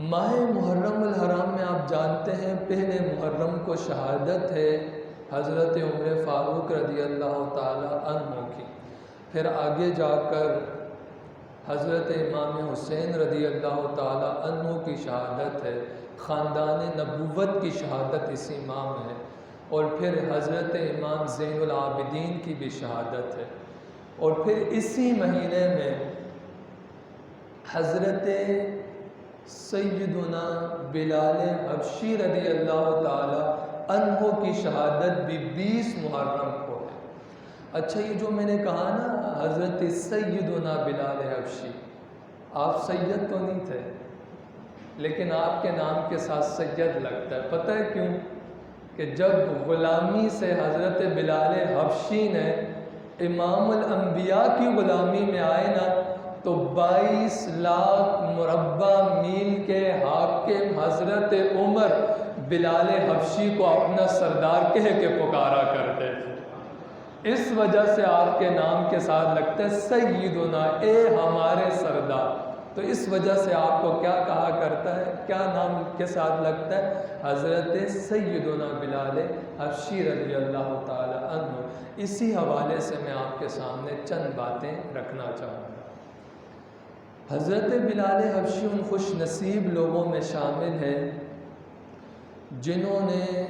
ماہ محرم الحرام میں آپ جانتے ہیں پہلے محرم کو شہادت ہے حضرت عمر فاروق رضی اللہ تعالی عنہ کی، پھر آگے جا کر حضرت امام حسین رضی اللہ تعالی عنہ کی شہادت ہے، خاندان نبوت کی شہادت اسی ماہ میں ہے، اور پھر حضرت امام زین العابدین کی بھی شہادت ہے، اور پھر اسی مہینے میں حضرت سیدنا بلال حبشی رضی اللہ تعالی عنہ کی شہادت بھی 20 محرم کو ہے۔ اچھا، یہ جو میں نے کہا نا حضرت سیدنا بلال حبشی، آپ سید تو نہیں تھے لیکن آپ کے نام کے ساتھ سید لگتا ہے، پتہ ہے کیوں؟ کہ جب غلامی سے حضرت بلال حبشی نے امام الانبیاء کی غلامی میں آئے نا، تو 22 لاکھ مربع میل کے حاکم حضرت عمر بلال حبشی کو اپنا سردار کہہ کے پکارا کرتے تھے، اس وجہ سے آپ کے نام کے ساتھ لگتا ہے سیدنا، اے ہمارے سردار۔ تو اس وجہ سے آپ کو کیا کہا کرتا ہے، کیا نام کے ساتھ لگتا ہے؟ حضرت سیدنا بلال حبشی رضی اللہ تعالی عنہ۔ اسی حوالے سے میں آپ کے سامنے چند باتیں رکھنا چاہوں گا۔ حضرت بلال حبشی ان خوش نصیب لوگوں میں شامل ہیں جنہوں نے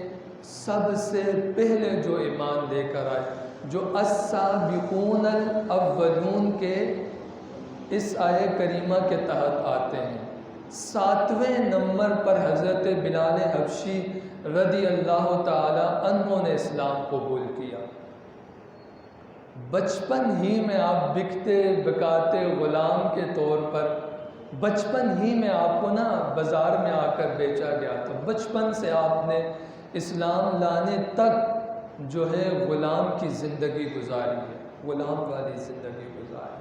سب سے پہلے جو ایمان لے کر آئے، جو السابقون الاولون کے اس آیے کریمہ کے تحت آتے ہیں۔ 7ویں نمبر پر حضرت بلال حبشی رضی اللہ تعالی عنہ نے اسلام قبول کیا۔ بچپن ہی میں آپ بکتے بکاتے غلام کے طور پر، بچپن ہی میں آپ کو نا بازار میں آ کر بیچا گیا تھا، بچپن سے آپ نے اسلام لانے تک جو ہے غلام کی زندگی گزاری ہے، غلام والی زندگی گزاری۔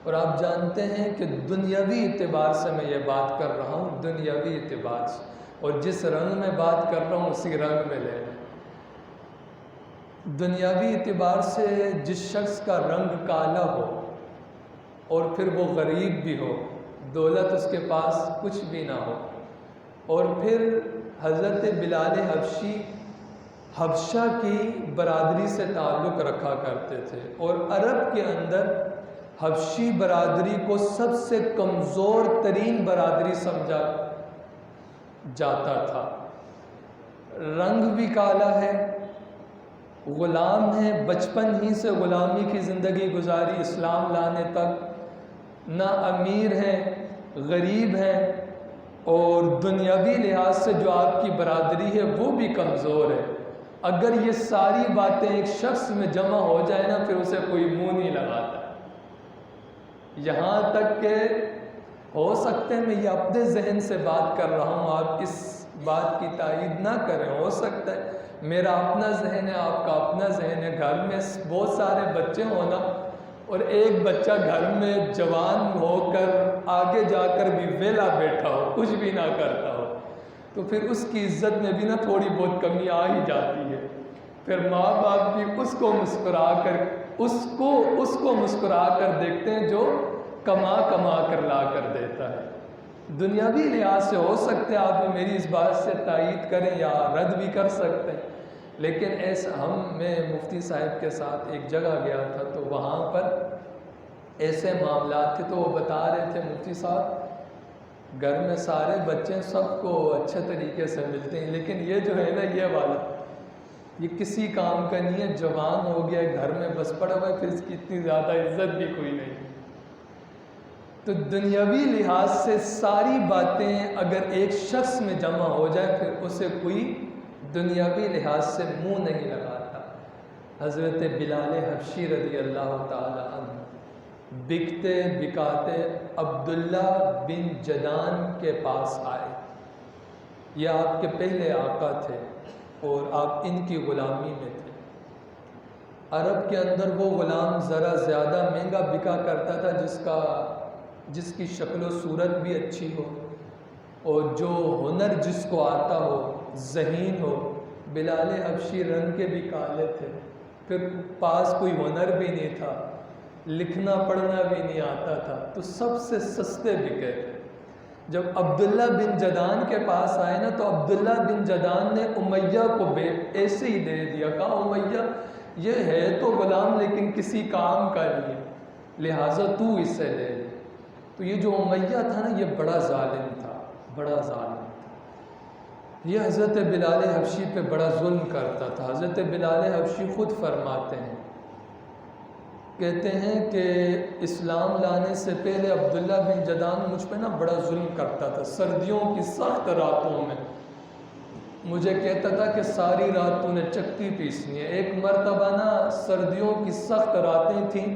اور آپ جانتے ہیں کہ دنیاوی اعتبار سے میں یہ بات کر رہا ہوں، دنیاوی اعتبار سے، اور جس رنگ میں بات کر رہا ہوں اسی رنگ میں لے لیں۔ دنیاوی اعتبار سے جس شخص کا رنگ کالا ہو اور پھر وہ غریب بھی ہو، دولت اس کے پاس کچھ بھی نہ ہو، اور پھر حضرت بلال حبشی حبشہ کی برادری سے تعلق رکھا کرتے تھے، اور عرب کے اندر حبشی برادری کو سب سے کمزور ترین برادری سمجھا جاتا تھا۔ رنگ بھی کالا ہے، غلام ہے، بچپن ہی سے غلامی کی زندگی گزاری اسلام لانے تک، نہ امیر ہیں، غریب ہیں، اور دنیاوی لحاظ سے جو آپ کی برادری ہے وہ بھی کمزور ہے۔ اگر یہ ساری باتیں ایک شخص میں جمع ہو جائے نا، پھر اسے کوئی منہ نہیں لگاتا۔ یہاں تک کہ ہو سکتے ہیں میں یہ اپنے ذہن سے بات کر رہا ہوں، آپ اس بات کی تائید نہ کریں، ہو سکتا ہے میرا اپنا ذہن ہے، آپ کا اپنا ذہن ہے، گھر میں بہت سارے بچے ہونا اور ایک بچہ گھر میں جوان ہو کر آگے جا کر بھی ویلا بیٹھا ہو، کچھ بھی نہ کرتا ہو، تو پھر اس کی عزت میں بھی نا تھوڑی بہت کمی آ ہی جاتی ہے۔ پھر ماں باپ بھی اس کو مسکرا کر دیکھتے ہیں جو کما کر لا کر دیتا ہے۔ دنیاوی لحاظ سے ہو سکتے ہیں آپ میری اس بات سے تائید کریں یا رد بھی کر سکتے ہیں، لیکن ایسا میں مفتی صاحب کے ساتھ ایک جگہ گیا تھا تو وہاں پر ایسے معاملات تھے، تو وہ بتا رہے تھے مفتی صاحب گھر میں سارے بچے سب کو اچھے طریقے سے ملتے ہیں، لیکن یہ جو ہے نا یہ والا یہ کسی کام کا نہیں ہے، جوان ہو گیا گھر میں بس پڑا ہوا ہے، پھر اس کی اتنی زیادہ عزت بھی کوئی نہیں۔ تو دنیاوی لحاظ سے ساری باتیں اگر ایک شخص میں جمع ہو جائے پھر اسے کوئی دنیاوی لحاظ سے منہ نہیں لگاتا۔ حضرت بلال حبشی رضی اللہ تعالی عنہ بکتے بکاتے عبداللہ بن جدان کے پاس آئے، یہ آپ کے پہلے آقا تھے اور آپ ان کی غلامی میں تھے۔ عرب کے اندر وہ غلام ذرا زیادہ مہنگا بکا کرتا تھا جس کی شکل و صورت بھی اچھی ہو اور جو ہنر جس کو آتا ہو، ذہین ہو۔ بلال حبشی رنگ کے بھی کالے تھے، پھر پاس کوئی ہنر بھی نہیں تھا، لکھنا پڑھنا بھی نہیں آتا تھا، تو سب سے سستے بکے تھے۔ جب عبداللہ بن جدان کے پاس آئے نا تو عبداللہ بن جدان نے امیہ کو ایسے ہی دے دیا، کہا امیہ یہ ہے تو غلام لیکن کسی کام کا نہیں ہے، لہٰذا تو اسے لے لے۔ تو یہ جو امیہ تھا نا یہ بڑا ظالم تھا، بڑا ظالم تھا، یہ حضرت بلال حبشی پہ بڑا ظلم کرتا تھا۔ حضرت بلال حبشی خود فرماتے ہیں، کہتے ہیں کہ اسلام لانے سے پہلے عبداللہ بن جدان مجھ پہ نا بڑا ظلم کرتا تھا۔ سردیوں کی سخت راتوں میں مجھے کہتا تھا کہ ساری رات تو نے چکی پیسنی ہے۔ ایک مرتبہ نا سردیوں کی سخت راتیں تھیں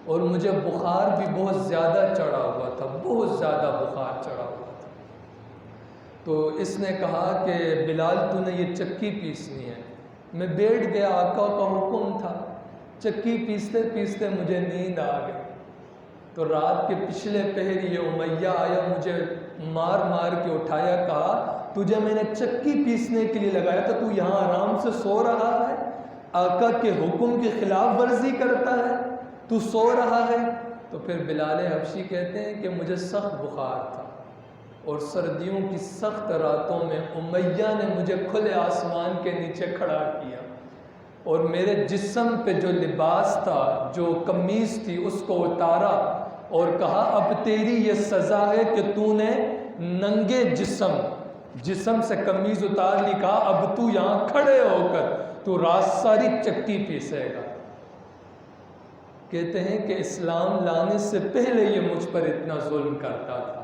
اور مجھے بخار بھی بہت زیادہ چڑھا ہوا تھا، بہت زیادہ بخار چڑھا ہوا تھا۔ تو اس نے کہا کہ بلال تو نے یہ چکی پیسنی ہے۔ میں بیٹھ گیا، آقا کا حکم تھا۔ چکی پیستے پیستے مجھے نیند آ گئی۔ تو رات کے پچھلے پہر یہ امیہ آیا، مجھے مار مار کے اٹھایا، کہا تجھے میں نے چکی پیسنے کے لیے لگایا تھا، تو یہاں آرام سے سو رہا ہے، آقا کے حکم کی خلاف ورزی کرتا ہے، تو سو رہا ہے۔ تو پھر بلال حبشی کہتے ہیں کہ مجھے سخت بخار تھا اور سردیوں کی سخت راتوں میں امیہ نے مجھے کھلے آسمان کے نیچے کھڑا کیا اور میرے جسم پہ جو لباس تھا، جو قمیص تھی، اس کو اتارا اور کہا اب تیری یہ سزا ہے کہ تو نے ننگے جسم سے قمیض اتار لی، کہا اب تو یہاں کھڑے ہو کر تو رات ساری چکی پیسے گا۔ کہتے ہیں کہ اسلام لانے سے پہلے یہ مجھ پر اتنا ظلم کرتا تھا،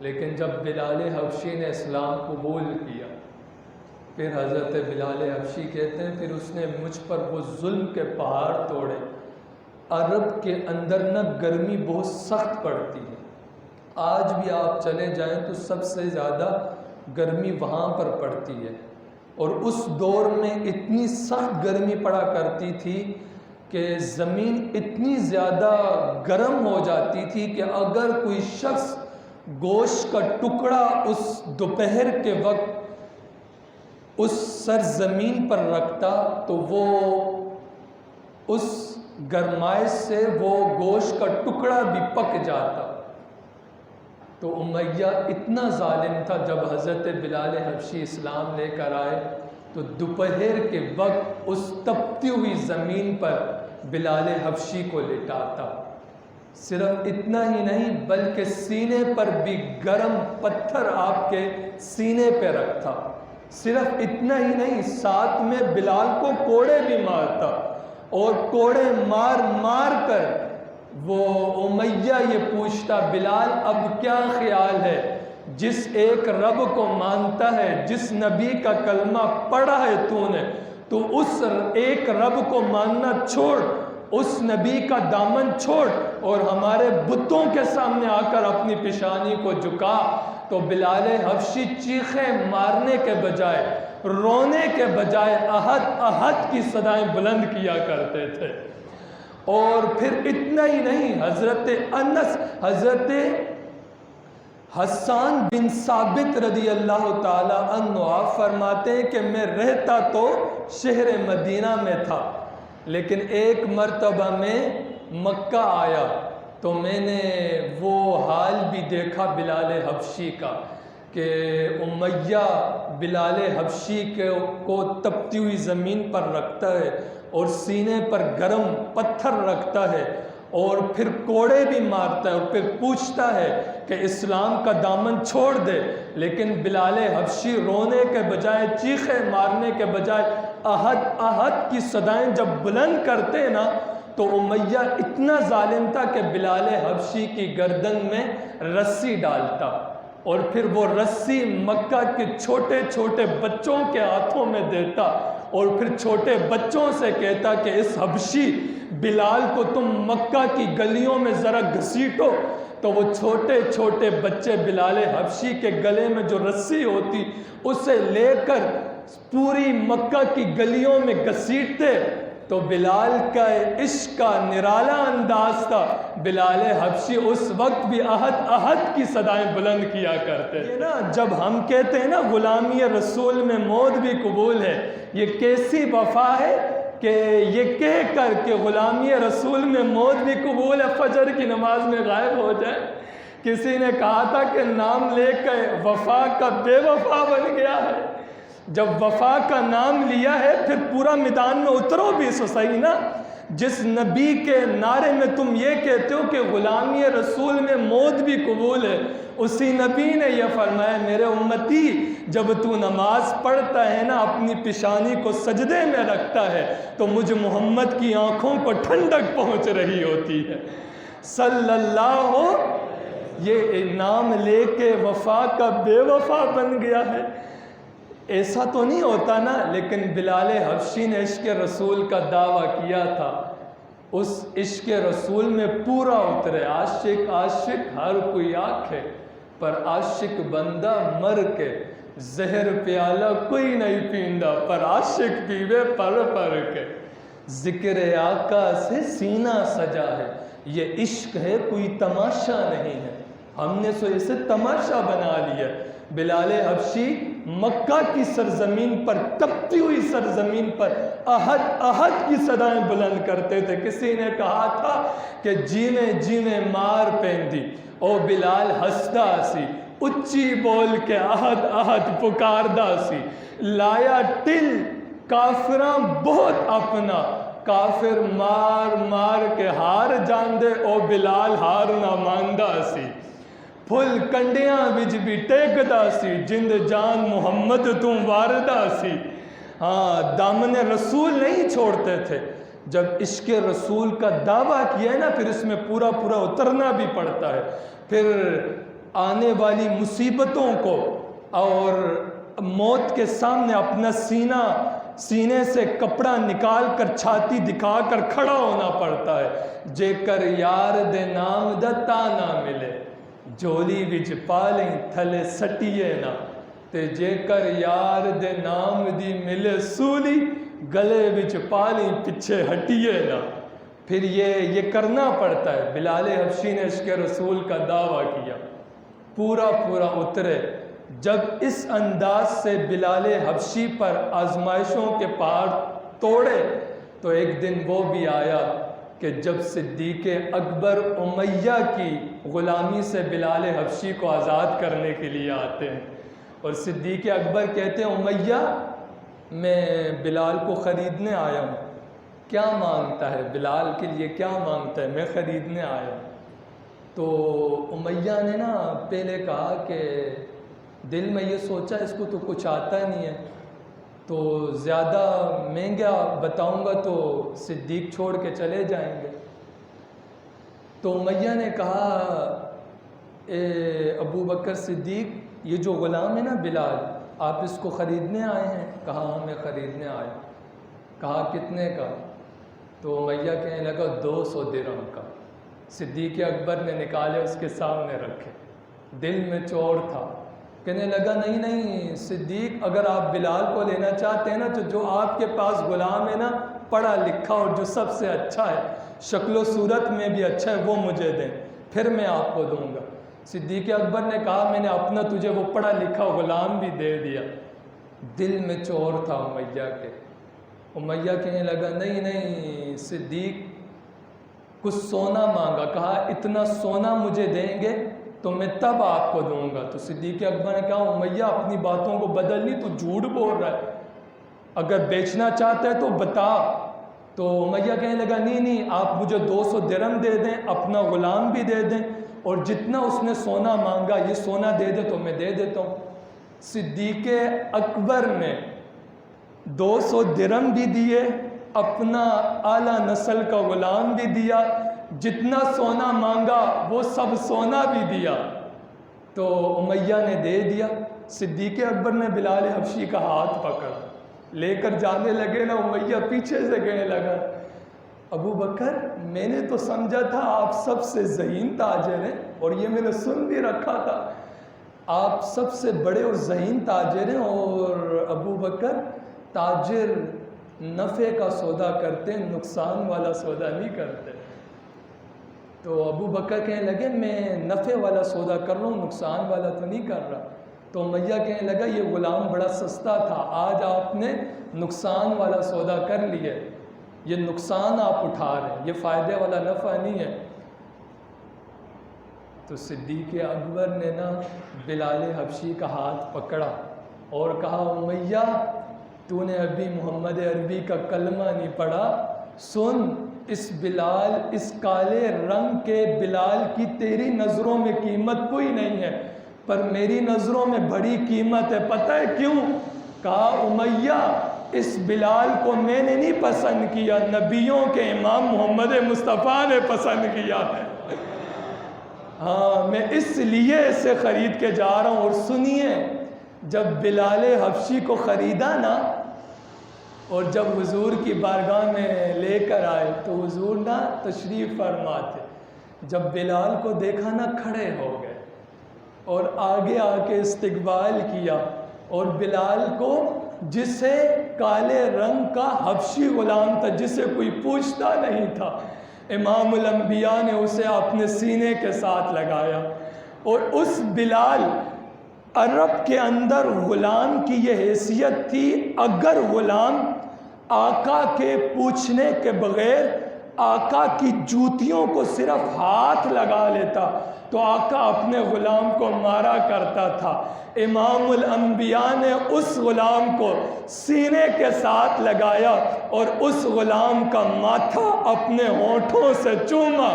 لیکن جب بلال حبشی نے اسلام قبول کیا، پھر حضرت بلال حبشی کہتے ہیں پھر اس نے مجھ پر وہ ظلم کے پہاڑ توڑے۔ عرب کے اندر نہ گرمی بہت سخت پڑتی ہے، آج بھی آپ چلے جائیں تو سب سے زیادہ گرمی وہاں پر پڑتی ہے، اور اس دور میں اتنی سخت گرمی پڑا کرتی تھی کہ زمین اتنی زیادہ گرم ہو جاتی تھی کہ اگر کوئی شخص گوشت کا ٹکڑا اس دوپہر کے وقت اس سرزمین پر رکھتا تو وہ اس گرمائش سے وہ گوشت کا ٹکڑا بھی پک جاتا۔ تو امیہ اتنا ظالم تھا، جب حضرت بلال حبشی اسلام لے کر آئے تو دوپہر کے وقت اس تپتی ہوئی زمین پر بلال حبشی کو لٹاتا۔ صرف اتنا ہی نہیں بلکہ سینے پر بھی گرم پتھر آپ کے سینے پہ رکھتا۔ صرف اتنا ہی نہیں، ساتھ میں بلال کو کوڑے بھی مارتا، اور کوڑے مار مار کر وہ امیہ یہ پوچھتا بلال اب کیا خیال ہے، جس ایک رب کو مانتا ہے، جس نبی کا کلمہ پڑھا ہے تو نے، تو اس ایک رب کو ماننا چھوڑ، اس نبی کا دامن چھوڑ اور ہمارے بتوں کے سامنے آ کر اپنی پیشانی کو جھکا۔ تو بلال حبشی چیخیں مارنے کے بجائے، رونے کے بجائے احد احد کی صدائیں بلند کیا کرتے تھے۔ اور پھر اتنا ہی نہیں، حضرت حسان بن ثابت رضی اللہ تعالی عنہ فرماتے ہیں کہ میں رہتا تو شہر مدینہ میں تھا، لیکن ایک مرتبہ میں مکہ آیا تو میں نے وہ حال بھی دیکھا بلال حبشی کا کہ امیہ بلال حبشی کو تپتی ہوئی زمین پر رکھتا ہے اور سینے پر گرم پتھر رکھتا ہے اور پھر کوڑے بھی مارتا ہے اور پھر پوچھتا ہے کہ اسلام کا دامن چھوڑ دے، لیکن بلال حبشی رونے کے بجائے، چیخیں مارنے کے بجائے احد احد کی صدائیں جب بلند کرتے نا تو امیہ اتنا ظالم تھا کہ بلال حبشی کی گردن میں رسی ڈالتا اور پھر وہ رسی مکہ کے چھوٹے چھوٹے بچوں کے ہاتھوں میں دیتا اور پھر چھوٹے بچوں سے کہتا کہ اس حبشی بلال کو تم مکہ کی گلیوں میں ذرا گھسیٹو، تو وہ چھوٹے چھوٹے بچے بلال حبشی کے گلے میں جو رسی ہوتی اسے لے کر پوری مکہ کی گلیوں میں گھسیٹتے۔ تو بلال کا عشق کا نرالا انداز تھا، بلال حبشی اس وقت بھی احد احد کی صدائیں بلند کیا کرتے۔ یہ نا جب ہم کہتے ہیں نا غلامی رسول میں موت بھی قبول ہے، یہ کیسی وفا ہے کہ یہ کہہ کر کہ غلامی رسول میں موت بھی قبول ہے، فجر کی نماز میں غائب ہو جائے، کسی نے کہا تھا کہ نام لے کے وفا کا بے وفا بن گیا ہے. جب وفا کا نام لیا ہے پھر پورا میدان میں اترو بھی سو صحیح نا. جس نبی کے نعرے میں تم یہ کہتے ہو کہ غلامی رسول میں موت بھی قبول ہے، اسی نبی نے یہ فرمایا میرے امتی جب تو نماز پڑھتا ہے نا اپنی پیشانی کو سجدے میں رکھتا ہے تو مجھ محمد کی آنکھوں کو ٹھنڈک پہنچ رہی ہوتی ہے صلی اللہ. یہ نام لے کے وفا کا بے وفا بن گیا ہے. ایسا تو نہیں ہوتا نا، لیکن بلال حبشی نے عشق رسول کا دعویٰ کیا تھا. اس عشق رسول میں پورا اترے. عاشق عاشق ہر کوئی آنکھے پر عاشق بندہ مر کے، زہر پیالہ کوئی نہیں پیندا پر عاشق پیوے پر پر کے. ذکر آقا سے سینہ سجا ہے، یہ عشق ہے کوئی تماشا نہیں ہے. ہم نے سو اسے تماشا بنا لیا. بلال حبشی مکہ کی سرزمین پر، تپتی ہوئی سرزمین پر احد احد کی صدائیں بلند کرتے تھے. کسی نے کہا تھا کہ جیویں جیویں مار پیندی او بلال ہسدا سی، اچھی بول کے احد احد پکاردا سی. لایا ٹل کافراں بہت اپنا، کافر مار مار کے ہار جاندے او بلال ہار نہ ماندا سی. پھل کنڈیاں وچ بھی ٹیکدا سی، جند جان محمد تم واردہ سی. ہاں دامن رسول نہیں چھوڑتے تھے. جب عشق رسول کا دعویٰ کیا ہے نا پھر اس میں پورا پورا اترنا بھی پڑتا ہے. پھر آنے والی مصیبتوں کو اور موت کے سامنے اپنا سینے سے کپڑا نکال کر چھاتی دکھا کر کھڑا ہونا پڑتا ہے. جے کر یار دے نام دا تانا ملے، جولی وچ پالیں تھلے سٹیے نا. تے جے کر یار دے نام دی ملے سولی، گلے وچ پالیں پیچھے ہٹیے نا. پھر یہ کرنا پڑتا ہے. بلال حبشی نے عشق رسول کا دعویٰ کیا، پورا پورا اترے. جب اس انداز سے بلال حبشی پر آزمائشوں کے پہاڑ توڑے تو ایک دن وہ بھی آیا کہ جب صدیق اکبر امیہ کی غلامی سے بلال حبشی کو آزاد کرنے کے لیے آتے ہیں. اور صدیق اکبر کہتے ہیں امیہ میں بلال کو خریدنے آیا ہوں. کیا مانگتا ہے؟ بلال کے لیے کیا مانگتا ہے؟ میں خریدنے آیا ہوں. تو امیہ نے نا پہلے کہا کہ دل میں یہ سوچا اس کو تو کچھ آتا نہیں ہے، تو زیادہ مہنگا بتاؤں گا تو صدیق چھوڑ کے چلے جائیں گے. تو امیہ نے کہا اے ابو بکر صدیق، یہ جو غلام ہے نا بلال، آپ اس کو خریدنے آئے ہیں؟ کہا ہاں میں خریدنے آیا. کہا کتنے کا؟ تو امیہ کہنے لگا 200 درہم کا. صدیق اکبر نے نکالے اس کے سامنے رکھے. دل میں چور تھا. کہنے لگا نہیں نہیں صدیق، اگر آپ بلال کو لینا چاہتے ہیں نا تو جو آپ کے پاس غلام ہے نا پڑھا لکھا اور جو سب سے اچھا ہے، شکل و صورت میں بھی اچھا ہے، وہ مجھے دیں پھر میں آپ کو دوں گا. صدیق اکبر نے کہا میں نے اپنا تجھے وہ پڑھا لکھا غلام بھی دے دیا. دل میں چور تھا امیہ کے. امیہ کہنے لگا نہیں نہیں صدیق، کچھ سونا مانگا. کہا اتنا سونا مجھے دیں گے تو میں تب آپ کو دوں گا. تو صدیق اکبر نے کہا امیہ اپنی باتوں کو بدل لی، تو جھوٹ بول رہا ہے، اگر بیچنا چاہتا ہے تو بتا. تو امیہ کہنے لگا نہیں نہیں آپ مجھے 200 درہم دے دیں، اپنا غلام بھی دے دیں، اور جتنا اس نے سونا مانگا یہ سونا دے دے تو میں دے دیتا ہوں. صدیق اکبر نے 200 درہم بھی دیے، اپنا اعلیٰ نسل کا غلام بھی دیا، جتنا سونا مانگا وہ سب سونا بھی دیا. تو امیہ نے دے دیا. صدیق اکبر نے بلال حبشی کا ہاتھ پکڑا، لے کر جانے لگے نا. امیہ پیچھے سے کہنے لگا ابو بکر میں نے تو سمجھا تھا آپ سب سے ذہین تاجر ہیں، اور یہ میں نے سن بھی رکھا تھا آپ سب سے بڑے اور ذہین تاجر ہیں. اور ابو بکر تاجر نفع کا سودا کرتے ہیں، نقصان والا سودا نہیں کرتے. تو ابو بکر کہنے لگے میں نفع والا سودا کر رہا ہوں، نقصان والا تو نہیں کر رہا. تو امیہ کہنے لگا یہ غلام بڑا سستا تھا، آج آپ نے نقصان والا سودا کر لیا، یہ نقصان آپ اٹھا رہے ہیں، یہ فائدے والا نفع نہیں ہے. تو صدیق اکبر نے نا بلال حبشی کا ہاتھ پکڑا اور کہا امیہ تو نے ابھی محمد عربی کا کلمہ نہیں پڑھا، سن اس بلال، اس کالے رنگ کے بلال کی تیری نظروں میں قیمت کوئی نہیں ہے، پر میری نظروں میں بڑی قیمت ہے، پتہ ہے کیوں؟ کہا امیہ اس بلال کو میں نے نہیں پسند کیا، نبیوں کے امام محمد مصطفیٰ نے پسند کیا ہے، ہاں میں اس لیے اسے خرید کے جا رہا ہوں۔ اور سنیے، جب بلال حبشی کو خریدا نا اور جب حضور کی بارگاہ میں لے کر آئے تو حضور نا تشریف فرما تھے، جب بلال کو دیکھا نا کھڑے ہو گئے اور آگے آ کے استقبال کیا، اور بلال کو جسے کالے رنگ کا حبشی غلام تھا جسے کوئی پوچھتا نہیں تھا، امام الانبیاء نے اسے اپنے سینے کے ساتھ لگایا۔ اور اس بلال، عرب کے اندر غلام کی یہ حیثیت تھی، اگر غلام آقا کے پوچھنے کے بغیر آقا کی جوتیوں کو صرف ہاتھ لگا لیتا تو آقا اپنے غلام کو مارا کرتا تھا۔ امام الانبیاء نے اس غلام کو سینے کے ساتھ لگایا اور اس غلام کا ماتھا اپنے ہونٹوں سے چوما،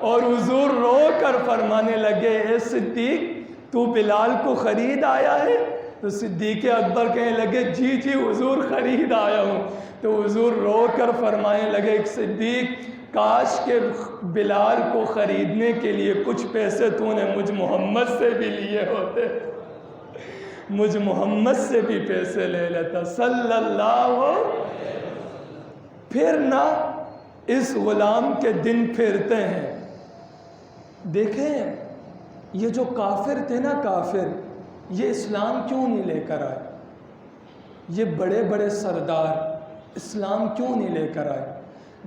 اور حضور رو کر فرمانے لگے اے صدیق تو بلال کو خرید آیا ہے؟ تو صدیق اکبر کہنے لگے جی جی حضور خرید آیا ہوں۔ تو حضور رو کر فرمانے لگے صدیق کاش کہ بلال کو خریدنے کے لیے کچھ پیسے تو نے مجھ محمد سے بھی لیے ہوتے، مجھ محمد سے بھی پیسے لے لیتا صلی اللہ۔ پھر نہ اس غلام کے دن پھرتے ہیں۔ دیکھیں یہ جو کافر تھے نا، کافر، یہ اسلام کیوں نہیں لے کر آئے؟ یہ بڑے بڑے سردار اسلام کیوں نہیں لے کر آئے؟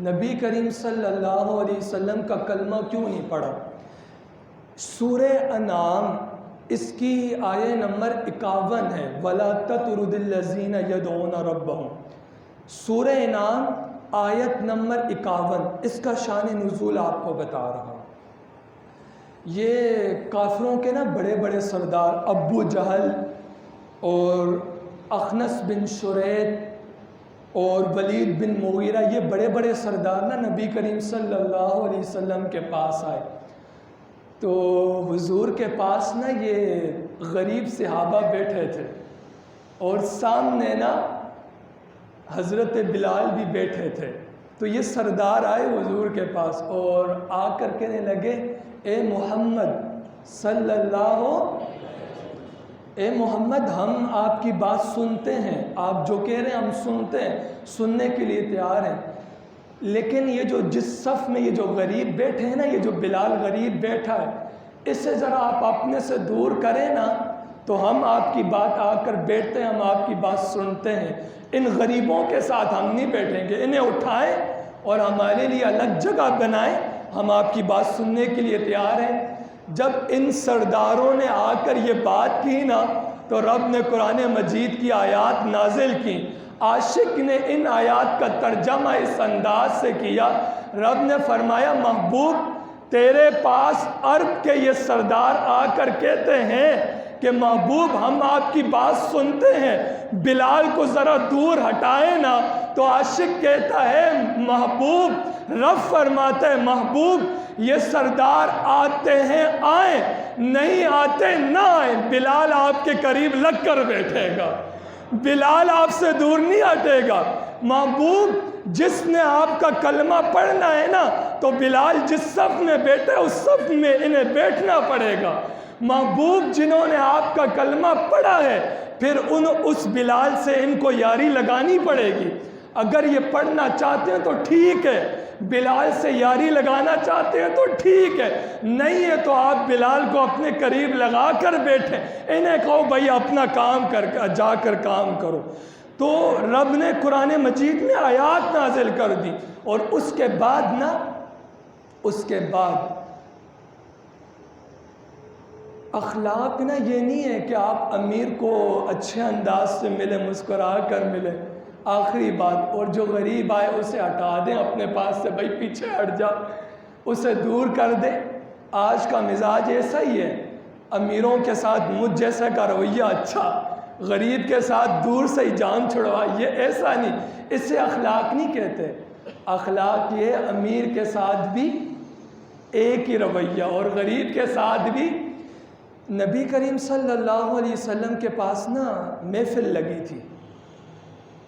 نبی کریم صلی اللہ علیہ وسلم کا کلمہ کیوں نہیں پڑھا؟ سورہ انعام اس کی آیہ نمبر 51 ہے، وَلَا تَطْرُدِ الَّذِينَ يَدْعُونَ رَبَّهُمْ۔ سورہ انعام آیت نمبر 51، اس کا شان نزول آپ کو بتا رہا ہوں۔ یہ کافروں کے نا بڑے بڑے سردار ابو جہل اور اخنس بن شریح اور ولید بن مغیرہ، یہ بڑے بڑے سردار نا نبی کریم صلی اللہ علیہ وسلم کے پاس آئے۔ تو حضور کے پاس نا یہ غریب صحابہ بیٹھے تھے اور سامنے نا حضرت بلال بھی بیٹھے تھے۔ تو یہ سردار آئے حضور کے پاس اور آ کر کہنے لگے اے محمد صلی اللہ، اے محمد ہم آپ کی بات سنتے ہیں، آپ جو کہہ رہے ہیں ہم سنتے ہیں، سننے کے لیے تیار ہیں، لیکن یہ جو جس صف میں یہ جو غریب بیٹھے ہیں نا، یہ جو بلال غریب بیٹھا ہے، اسے ذرا آپ اپنے سے دور کریں نا تو ہم آپ کی بات آ کر بیٹھتے ہیں، ہم آپ کی بات سنتے ہیں۔ ان غریبوں کے ساتھ ہم نہیں بیٹھیں گے، انہیں اٹھائیں اور ہمارے لیے الگ جگہ بنائیں، ہم آپ کی بات سننے کے لیے تیار ہیں۔ جب ان سرداروں نے آ کر یہ بات کی نا تو رب نے قرآن مجید کی آیات نازل کی۔ عاشق نے ان آیات کا ترجمہ اس انداز سے کیا، رب نے فرمایا محبوب تیرے پاس عرب کے یہ سردار آ کر کہتے ہیں کہ محبوب ہم آپ کی بات سنتے ہیں، بلال کو ذرا دور ہٹائے نا، تو عاشق کہتا ہے محبوب، رب فرماتا ہے محبوب یہ سردار آتے ہیں آئیں، نہیں آتے نہ آئیں، بلال آپ کے قریب لگ کر بیٹھے گا، بلال آپ سے دور نہیں ہٹے گا۔ محبوب جس نے آپ کا کلمہ پڑھنا ہے نا تو بلال جس صف میں بیٹھے اس صف میں انہیں بیٹھنا پڑے گا۔ محبوب جنہوں نے آپ کا کلمہ پڑھا ہے پھر اس بلال سے ان کو یاری لگانی پڑے گی۔ اگر یہ پڑھنا چاہتے ہیں تو ٹھیک ہے، بلال سے یاری لگانا چاہتے ہیں تو ٹھیک ہے، نہیں ہے تو آپ بلال کو اپنے قریب لگا کر بیٹھیں، انہیں کہو بھائی اپنا کام جا کر کام کرو۔ تو رب نے قرآن مجید میں آیات نازل کر دی، اور اس کے بعد اخلاق نا یہ نہیں ہے کہ آپ امیر کو اچھے انداز سے ملے، مسکرا کر ملے، آخری بات، اور جو غریب آئے اسے ہٹا دیں اپنے پاس سے، بھائی پیچھے ہٹ جا، اسے دور کر دیں۔ آج کا مزاج ایسا ہی ہے، امیروں کے ساتھ مجھ جیسا کا رویہ اچھا، غریب کے ساتھ دور سے ہی جان چھڑوا، یہ ایسا نہیں، اسے اخلاق نہیں کہتے۔ اخلاق یہ امیر کے ساتھ بھی ایک ہی رویہ اور غریب کے ساتھ بھی۔ نبی کریم صلی اللہ علیہ وسلم کے پاس نا محفل لگی تھی،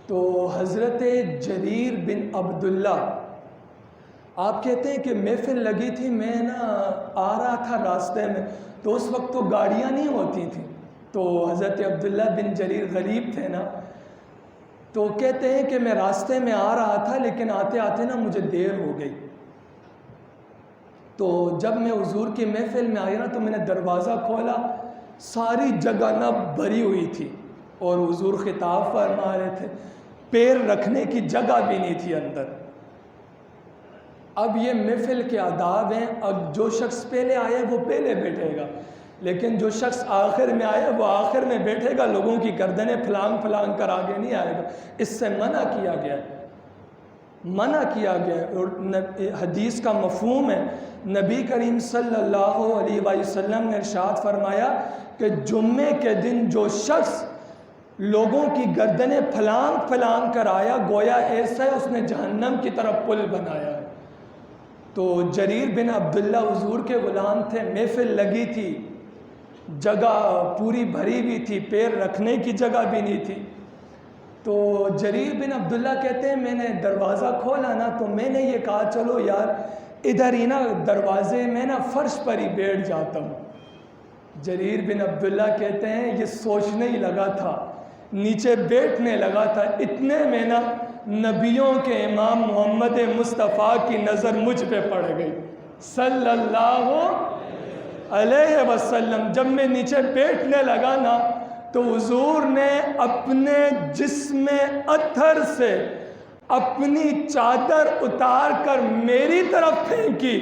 تو حضرت جریر بن عبداللہ آپ کہتے ہیں کہ محفل لگی تھی، میں نا آ رہا تھا راستے میں، تو اس وقت تو گاڑیاں نہیں ہوتی تھیں، تو حضرت عبداللہ بن جریر غریب تھے نا، تو کہتے ہیں کہ میں راستے میں آ رہا تھا لیکن آتے آتے نا مجھے دیر ہو گئی، تو جب میں حضور کی محفل میں آئی نا تو میں نے دروازہ کھولا، ساری جگہ نا بھری ہوئی تھی اور حضور خطاب فرما رہے تھے، پیر رکھنے کی جگہ بھی نہیں تھی اندر۔ اب یہ محفل کے آداب ہیں، اب جو شخص پہلے آئے وہ پہلے بیٹھے گا، لیکن جو شخص آخر میں آئے وہ آخر میں بیٹھے گا، لوگوں کی گردنیں پھلانگ پھلانگ کر آگے نہیں آئے گا، اس سے منع کیا گیا ہے، منع کیا گیا ہے۔ اور حدیث کا مفہوم ہے، نبی کریم صلی اللہ علیہ وسلم نے ارشاد فرمایا کہ جمعے کے دن جو شخص لوگوں کی گردنیں پھلانگ پھلانگ کر آیا، گویا ایسا ہے اس نے جہنم کی طرف پل بنایا ہے۔ تو جریر بن عبداللہ حضور کے غلام تھے، محفل لگی تھی، جگہ پوری بھری ہوئی تھی، پیر رکھنے کی جگہ بھی نہیں تھی، تو جریر بن عبداللہ کہتے ہیں میں نے دروازہ کھولا نا تو میں نے یہ کہا چلو یار ادھر ہی نا دروازے میں نا فرش پر ہی بیٹھ جاتا ہوں۔ جریر بن عبداللہ کہتے ہیں یہ سوچنے ہی لگا تھا، نیچے بیٹھنے لگا تھا، اتنے میں نا نبیوں کے امام محمد مصطفیٰ کی نظر مجھ پہ پڑ گئی صلی اللہ علیہ وسلم۔ جب میں نیچے بیٹھنے لگا نا تو حضور نے اپنے جسم اطہر سے اپنی چادر اتار کر میری طرف پھینکی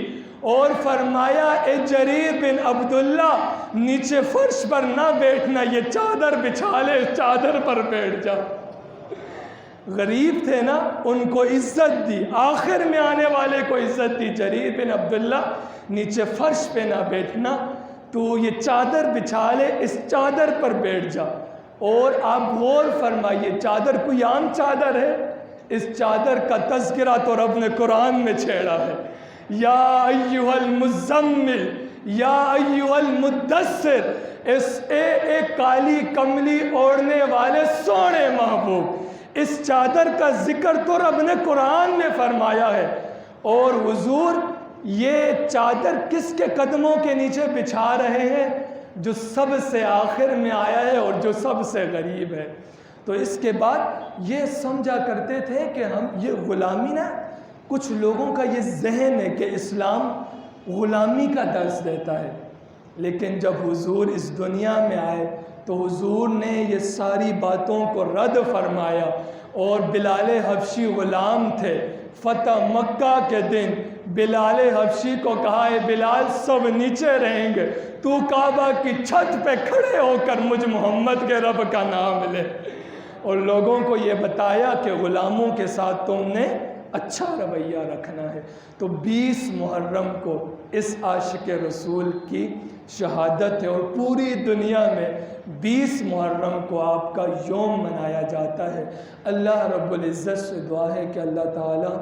اور فرمایا اے جریر بن عبداللہ نیچے فرش پر نہ بیٹھنا، یہ چادر بچھا لے، چادر پر بیٹھ جا۔ غریب تھے نا، ان کو عزت دی، آخر میں آنے والے کو عزت دی۔ جریر بن عبداللہ نیچے فرش پہ نہ بیٹھنا، تو یہ چادر بچھا لے، اس چادر پر بیٹھ جا۔ اور آپ غور فرمائیے، چادر کوئی عام چادر ہے؟ اس چادر کا تذکرہ تو رب نے قرآن میں چھیڑا ہے، یا ایھا المزمل یا ایھا المدثر، ایک کالی کملی اوڑھنے والے سونے محبوب، اس چادر کا ذکر تو رب نے قرآن میں فرمایا ہے۔ اور حضور یہ چادر کس کے قدموں کے نیچے بچھا رہے ہیں؟ جو سب سے آخر میں آیا ہے اور جو سب سے غریب ہے۔ تو اس کے بعد یہ سمجھا کرتے تھے کہ ہم یہ غلامی نا، کچھ لوگوں کا یہ ذہن ہے کہ اسلام غلامی کا درس دیتا ہے، لیکن جب حضور اس دنیا میں آئے تو حضور نے یہ ساری باتوں کو رد فرمایا، اور بلال حبشی غلام تھے۔ فتح مکہ کے دن بلال حبشی کو کہا ہے بلال سب نیچے رہیں گے، تو کعبہ کی چھت پہ کھڑے ہو کر مجھ محمد کے رب کا نام لے، اور لوگوں کو یہ بتایا کہ غلاموں کے ساتھ تم نے اچھا رویہ رکھنا ہے۔ تو 20 محرم کو اس عاشق رسول کی شہادت ہے، اور پوری دنیا میں 20 محرم کو آپ کا یوم منایا جاتا ہے۔ اللہ رب العزت سے دعا ہے کہ اللہ تعالی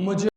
مجھے